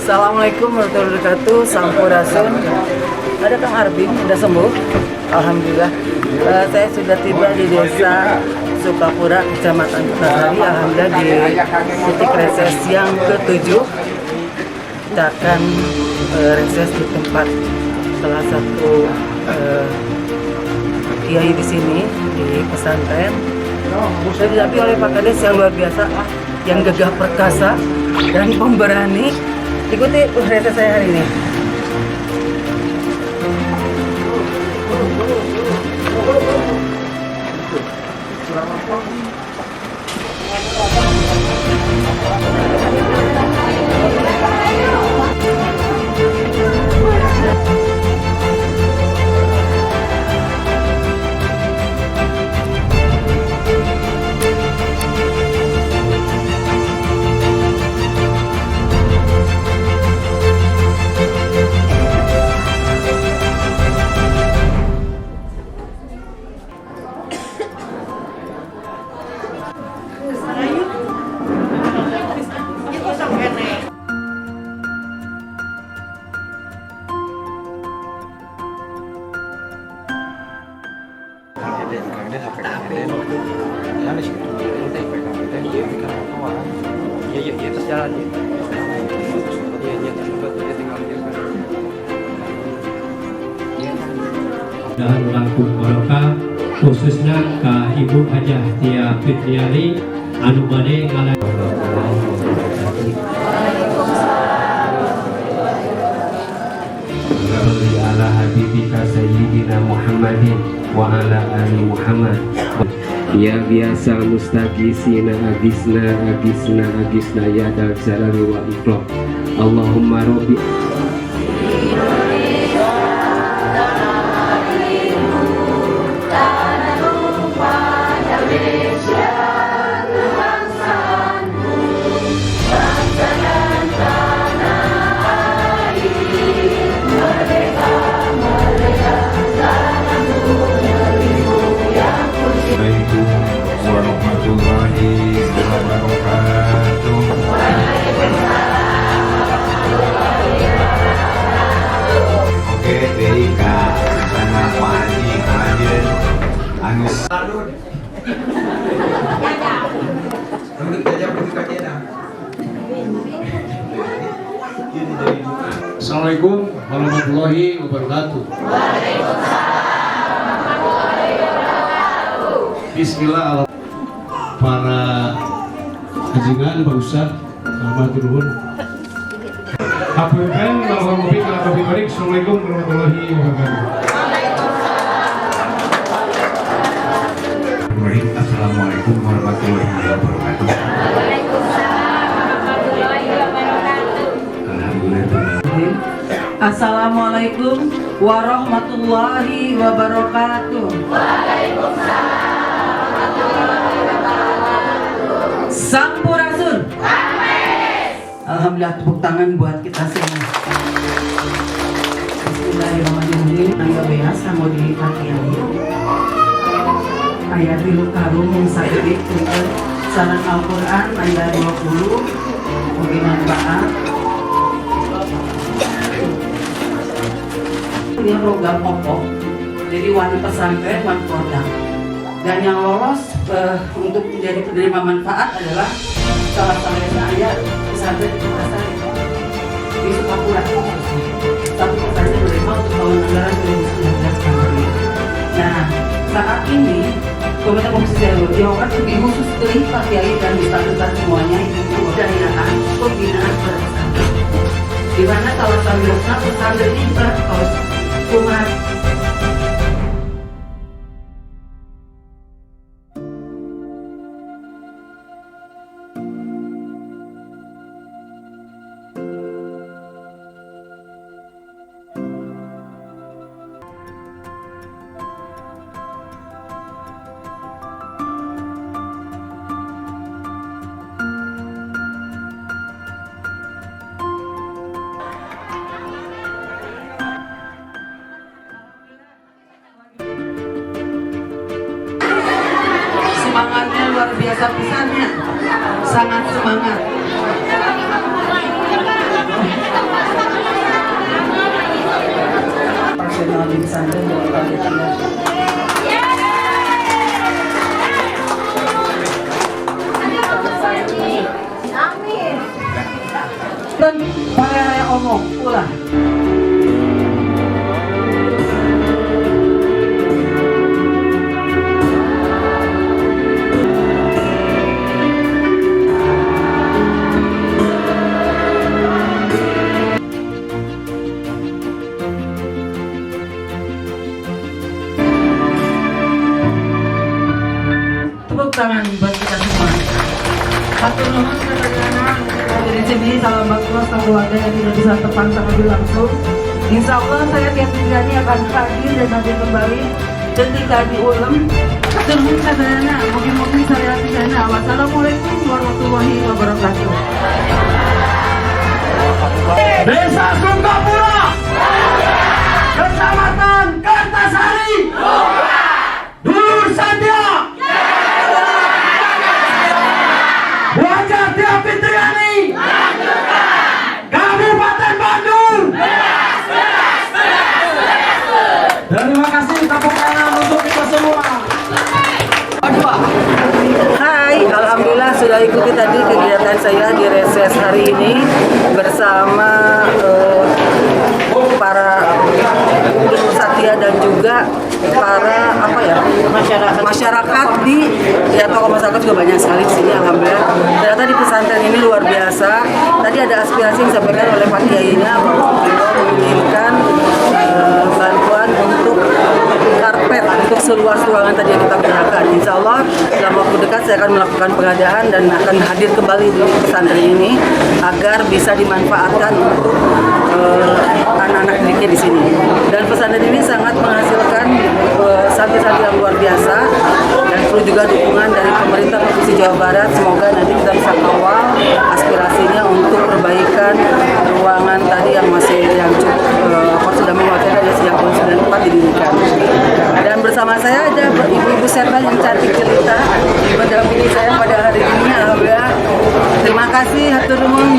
Assalamualaikum warahmatullahi wabarakatuh. Sampurasun. Ada Kang Arbin, udah sembuh. Alhamdulillah. Saya sudah tiba di desa Sukapura, Kecamatan Kutasari. Alhamdulillah di titik reses yang ke-7. Kita akan reses di tempat salah satu kiai di sini di pesantren. Saya didampingi oleh Pak Kades yang luar biasa, yang gagah perkasa dan pemberani. Ikuti reses saya hari ini. Dan langkung barokah khususnya ke Ibu Hajah Tia Fitriani anu bade ngalah ala habibika sayyidina Muhammadin wa ala ali Muhammad. Ya biasa mustagisina agisna ya dal jalali wa ikram. Allahumma rabbi Assalamualaikum warahmatullahi wabarakatuh. Bismillah. Para kajian Pak Ustaz, alhamdulillah nuhun. Hafidzan Assalamualaikum warahmatullahi wabarakatuh. Assalamualaikum warahmatullahi wabarakatuh. Assalamualaikum warahmatullahi wabarakatuh. Sampurasun. Alhamdulillah, tepuk tangan buat kita semua. Bismillahirrahmanirrahim. Nangga beas mau di kakian. Ayat tilu karung yang sakidik untuk saran Al-Quran ayat 20 mungkin manfaat. Ini program pokok, jadi wani pesantren, wani produk, dan yang lolos untuk menjadi penerima manfaat adalah salah satunya ayah pesantren di Kutasari di Sukapura. Satu pesantren menerima untuk tahun anggaran 2019 kemarin. Nah, saat ini Komite Komisi Jawaban lebih khusus ke Pak Kiai dan ustaz-ustaz semuanya itu pembinaan pada pesantren. Di mana salah satu pesantren ini harus kumat. Semangatnya luar biasa pisannya, sangat semangat. pula. Tepuk tangan buat kita semua. Satu nuhun kepada dari sini salam bagus keluarga yang tidak bisa terpantau lebih langsung. Insya Allah saya tiap minggunya akan hadir dan nanti kembali ketika diulang. Nuhun sadayana, mungkin saya tidaknya. Wassalamualaikum warahmatullahi wabarakatuh. Desa Sukapura, Kecamatan Kertasari, Dulur Sandia, Wajah Tia Fitriani, Kabupaten Bandung. Terima kasih, tepuk tangan untuk kita semua. Hai, alhamdulillah sudah ikuti tadi kegiatan saya di reses hari ini bersama para guru satya dan juga para masyarakat di tokoh masyarakat juga banyak sekali di sini. Alhamdulillah ternyata di pesantren ini luar biasa. Tadi ada aspirasi yang disampaikan oleh Pak Kiainya bahwa beliau menginginkan bantuan untuk karpet untuk seluas ruangan tadi yang kita gunakan. Insya Allah dalam waktu dekat saya akan melakukan pengadaan dan akan hadir kembali di pesantren ini agar bisa dimanfaatkan untuk anak-anak didiknya di sini. Dan pesantren ini sangat menghasilkan santri-santri yang luar biasa dan perlu juga dukungan dari pemerintah Provinsi Jawa Barat. Semoga nanti kita bisa kawal aspirasinya untuk perbaikan ruangan tadi yang masih sudah mengkhawatirkan ya sejak tahun 94 didirikan. Dan bersama saya ada ibu-ibu serta yang cantik cerita mendampingi saya pada hari ini. Alhamdulillah. Terima kasih hatur nuhun